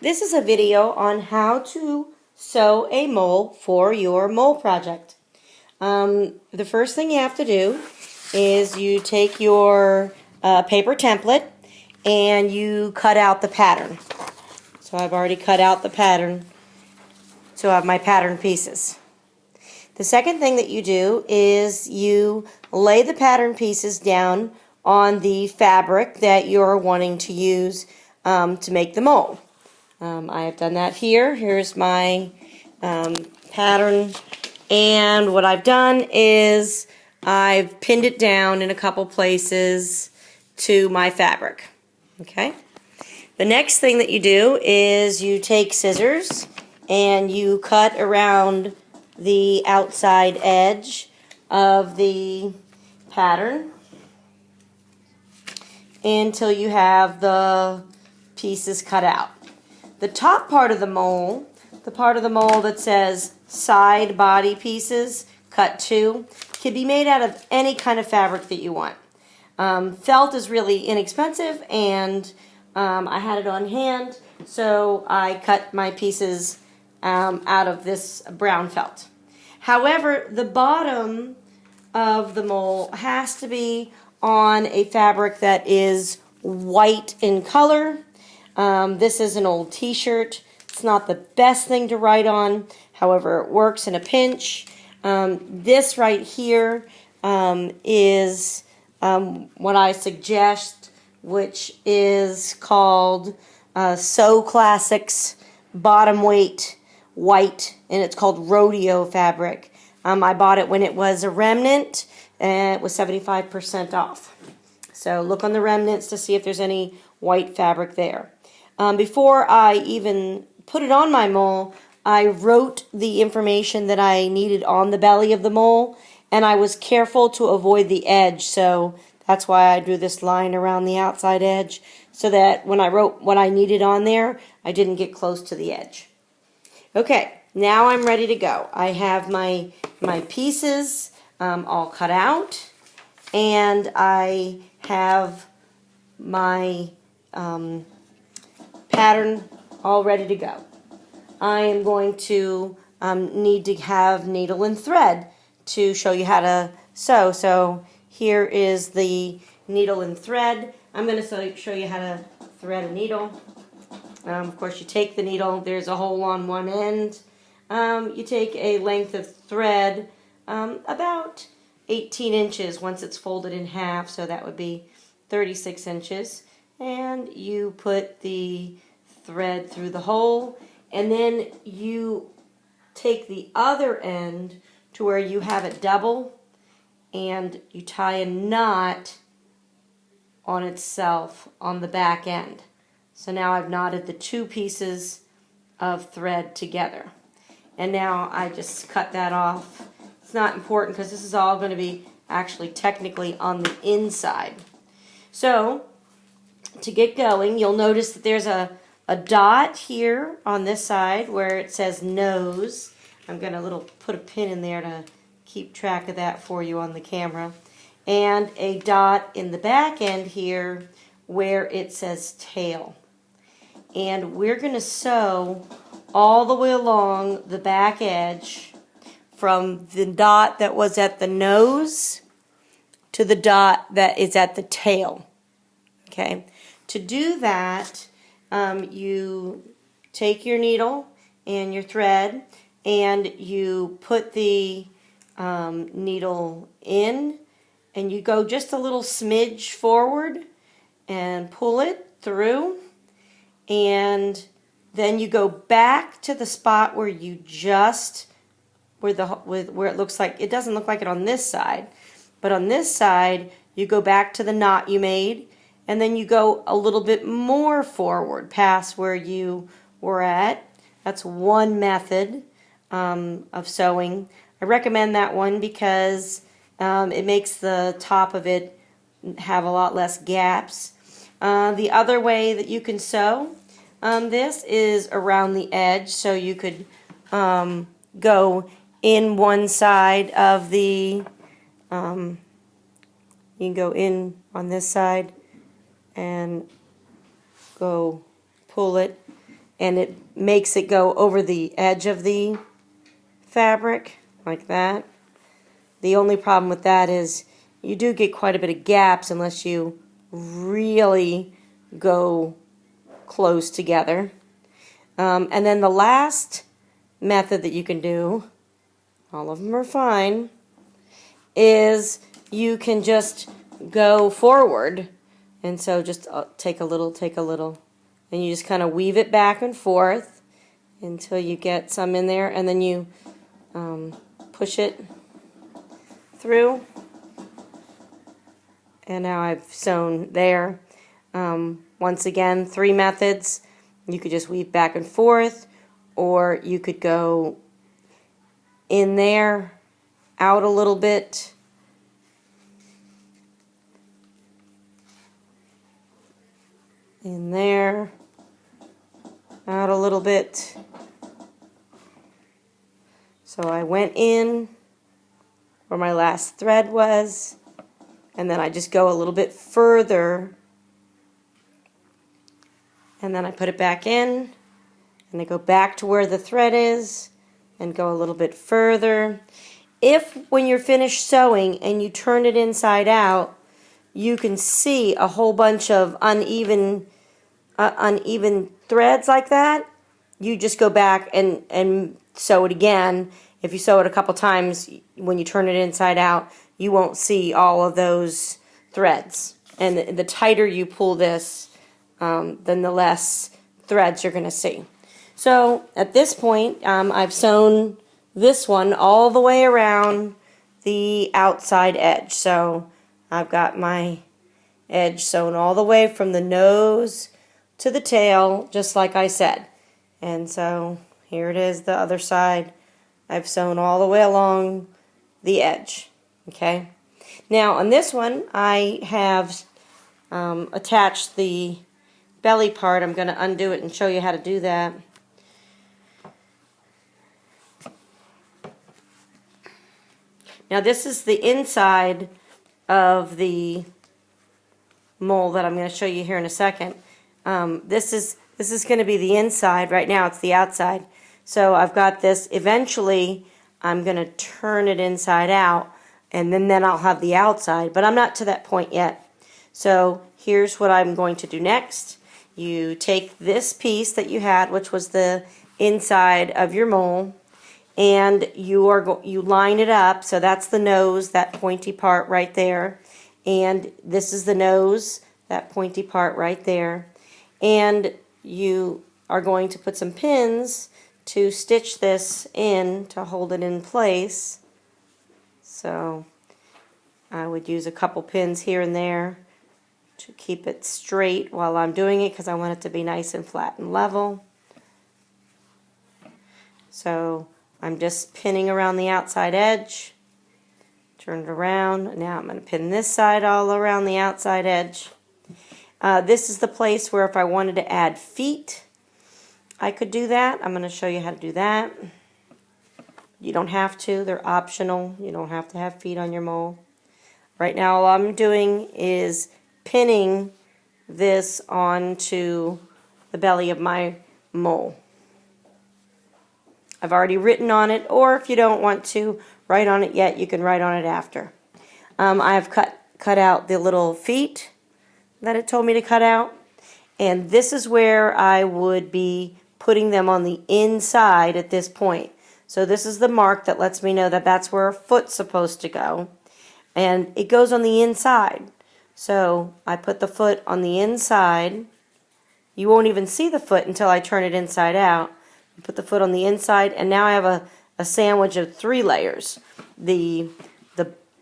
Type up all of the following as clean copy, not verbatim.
This is a video on how to sew a mole for your mole project. The first thing you have to do is you take your paper template and you cut out the pattern. So I've already cut out the pattern, so I have my pattern pieces. The second thing that you do is you lay the pattern pieces down on the fabric that you're wanting to use to make the mole. I have done that here. Here's my pattern, and what I've done is I've pinned it down in a couple places to my fabric. Okay. The next thing that you do is you take scissors and you cut around the outside edge of the pattern until you have the pieces cut out. The top part of the mole, the part of the mole that says side body pieces, cut 2, can be made out of any kind of fabric that you want. Felt is really inexpensive, and I had it on hand, so I cut my pieces out of this brown felt. However, the bottom of the mole has to be on a fabric that is white in color. This is an old t-shirt. It's not the best thing to write on, however it works in a pinch. This right here is what I suggest, which is called Sew Classics Bottom Weight White, and it's called Rodeo fabric. I bought it when it was a remnant, and it was 75% off. So look on the remnants to see if there's any white fabric there. Before I even put it on my mole, I wrote the information that I needed on the belly of the mole, and I was careful to avoid the edge, so that's why I drew this line around the outside edge, so that when I wrote what I needed on there, I didn't get close to the edge. Okay, now I'm ready to go. I have my pieces all cut out, and I have my pattern all ready to go. I am going to need to have needle and thread to show you how to sew. So here is the needle and thread. I'm going to show you how to thread a needle. Of course, you take the needle, there's a hole on one end. You take a length of thread about 18 inches once it's folded in half, so that would be 36 inches. And you put the thread through the hole, and then you take the other end to where you have it double, and you tie a knot on itself on the back end. So now I've knotted the 2 pieces of thread together. And now I just cut that off. It's not important because this is all going to be actually technically on the inside. So to get going, you'll notice that there's a dot here on this side where it says nose. I'm going to put a pin in there to keep track of that for you on the camera. And a dot in the back end here where it says tail. And we're going to sew all the way along the back edge from the dot that was at the nose to the dot that is at the tail. Okay. To do that, you take your needle and your thread and you put the needle in, and you go just a little smidge forward and pull it through, and then you go back to the spot where you just where it looks like it doesn't look like it on this side, but on this side you go back to the knot you made, and then you go a little bit more forward past where you were at. That's one method of sewing. I recommend that one because it makes the top of it have a lot less gaps. The other way that you can sew this is around the edge, so you could go in one side of the, you can go in on this side and go pull it, and it makes it go over the edge of the fabric like that. The only problem with that is you do get quite a bit of gaps unless you really go close together. And then the last method that you can do, all of them are fine, is you can just go forward. And so just take a little, and you just kind of weave it back and forth until you get some in there, and then you push it through. And now I've sewn there. Once again, 3 methods. You could just weave back and forth, or you could go in there, out a little bit, in there, out a little bit. So I went in where my last thread was, and then I just go a little bit further, and then I put it back in, and I go back to where the thread is and go a little bit further. If when you're finished sewing and you turn it inside out, you can see a whole bunch of uneven threads like that, you just go back and sew it again. If you sew it a couple times, when you turn it inside out, you won't see all of those threads. And the tighter you pull this, then the less threads you're going to see. So at this point, I've sewn this one all the way around the outside edge. So I've got my edge sewn all the way from the nose to the tail, just like I said. And so here it is, the other side. I've sewn all the way along the edge. Okay. Now on this one, I have attached the belly part. I'm going to undo it and show you how to do that. Now this is the inside of the mold that I'm going to show you here in a second. This is going to be the inside. Right now it's the outside. So I've got this. Eventually I'm going to turn it inside out, and then I'll have the outside. But I'm not to that point yet. So here's what I'm going to do next. You take this piece that you had, which was the inside of your mole, and you line it up. So that's the nose, that pointy part right there, and this is the nose, that pointy part right there, and you are going to put some pins to stitch this in to hold it in place. So I would use a couple pins here and there to keep it straight while I'm doing it, because I want it to be nice and flat and level. So I'm just pinning around the outside edge. Turn it around. Now I'm going to pin this side all around the outside edge. This is the place where if I wanted to add feet, I could do that. I'm going to show you how to do that. You don't have to. They're optional. You don't have to have feet on your mole. Right now all I'm doing is pinning this onto the belly of my mole. I've already written on it, or if you don't want to write on it yet, you can write on it after. I have cut out the little feet that it told me to cut out, and this is where I would be putting them on the inside at this point. So this is the mark that lets me know that that's where a foot's supposed to go, and it goes on the inside. So I put the foot on the inside. You won't even see the foot until I turn it inside out. You put the foot on the inside, and now I have a sandwich of 3 layers. The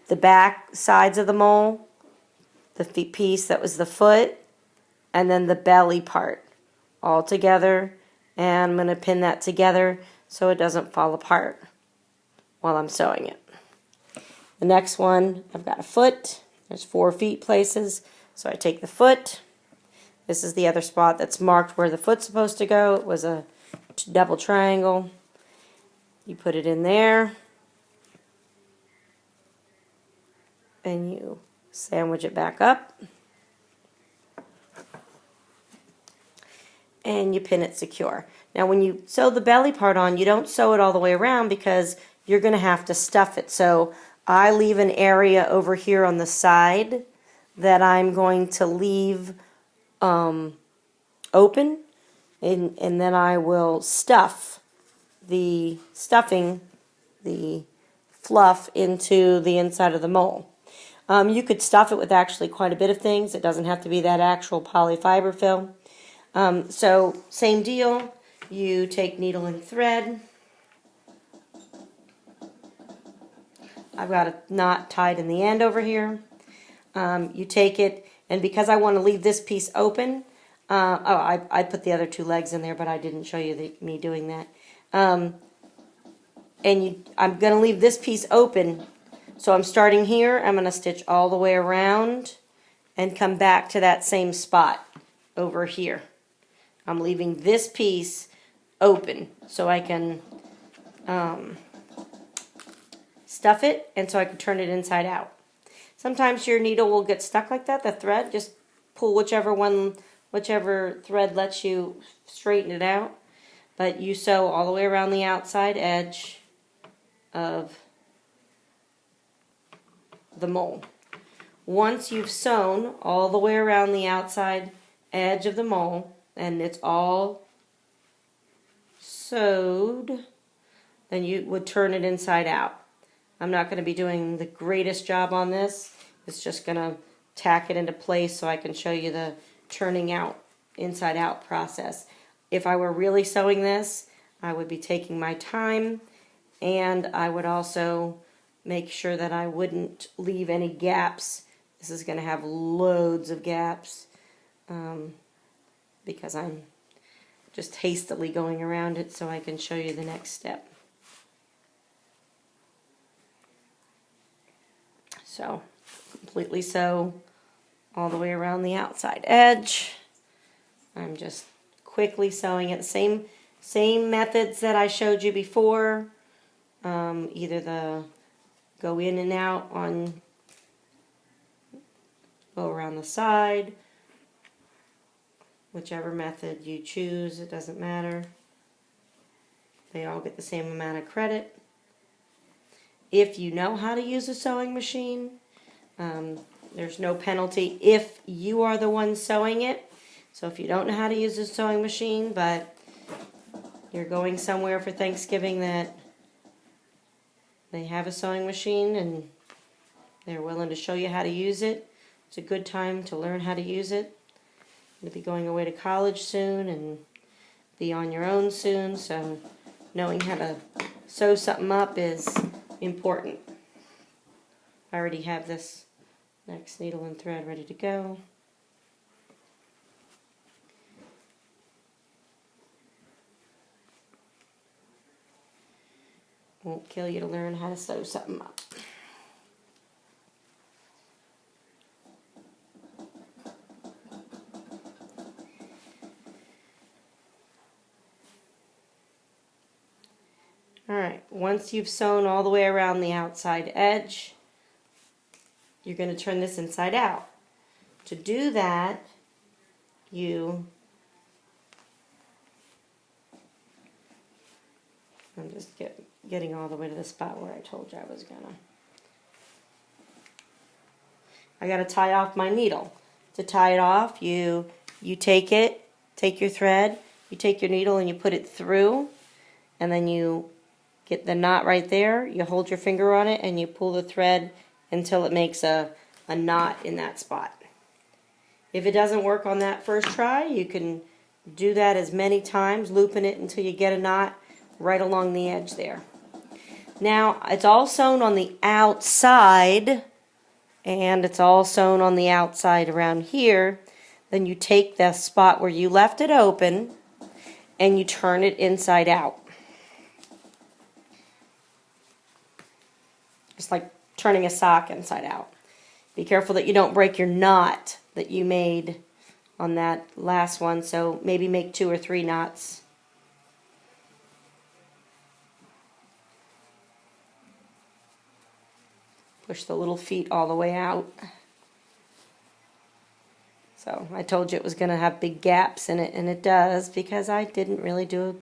back sides of the mole, the piece that was the foot, and then the belly part all together. And I'm going to pin that together so it doesn't fall apart while I'm sewing it. The next one, I've got a foot. There's 4 feet places. So I take the foot. This is the other spot that's marked where the foot's supposed to go. It was a double triangle. You put it in there, and you sandwich it back up. and you pin it secure. Now when you sew the belly part on, you don't sew it all the way around because you're going to have to stuff it. So I leave an area over here on the side that I'm going to leave open, and then I will stuff the stuffing, the fluff, into the inside of the mole. You could stuff it with actually quite a bit of things. It doesn't have to be that actual polyfiber fill. So same deal, you take needle and thread. I've got a knot tied in the end over here. You take it, and because I want to leave this piece open, I put the other two legs in there, but I didn't show you me doing that. I'm going to leave this piece open, so I'm starting here. I'm going to stitch all the way around and come back to that same spot over here. I'm leaving this piece open so I can stuff it, and so I can turn it inside out. Sometimes your needle will get stuck like that, the thread. Just pull whichever thread lets you straighten it out. But you sew all the way around the outside edge of the mole. Once you've sewn all the way around the outside edge of the mole, and it's all sewed, then you would turn it inside out. I'm not going to be doing the greatest job on this. It's just going to tack it into place so I can show you the turning out, inside out process. If I were really sewing this, I would be taking my time, and I would also make sure that I wouldn't leave any gaps. This is going to have loads of gaps because I'm just hastily going around it so I can show you the next step. So completely sew all the way around the outside edge. I'm just quickly sewing it. Same methods that I showed you before. Either the go in and out on, go around the side, whichever method you choose, it doesn't matter. They all get the same amount of credit. If you know how to use a sewing machine, there's no penalty if you are the one sewing it. So if you don't know how to use a sewing machine, but you're going somewhere for Thanksgiving that they have a sewing machine and they're willing to show you how to use it, it's a good time to learn how to use it. You'll be going away to college soon and be on your own soon, so knowing how to sew something up is important. I already have this next needle and thread ready to go. Won't kill you to learn how to sew something up. Alright, once you've sewn all the way around the outside edge, you're going to turn this inside out. To do that, I'm just getting all the way to the spot where I told you I was gonna. I gotta tie off my needle. To tie it off, you take your thread, you take your needle and you put it through, and then you get the knot right there, you hold your finger on it and you pull the thread until it makes a knot in that spot. If it doesn't work on that first try, you can do that as many times, looping it until you get a knot right along the edge there. Now, it's all sewn on the outside, and it's all sewn on the outside around here. Then you take the spot where you left it open, and you turn it inside out. Just like turning a sock inside out. Be careful that you don't break your knot that you made on that last one, so maybe make 2 or 3 knots. Push the little feet all the way out. So I told you it was going to have big gaps in it, and it does, because I didn't really do a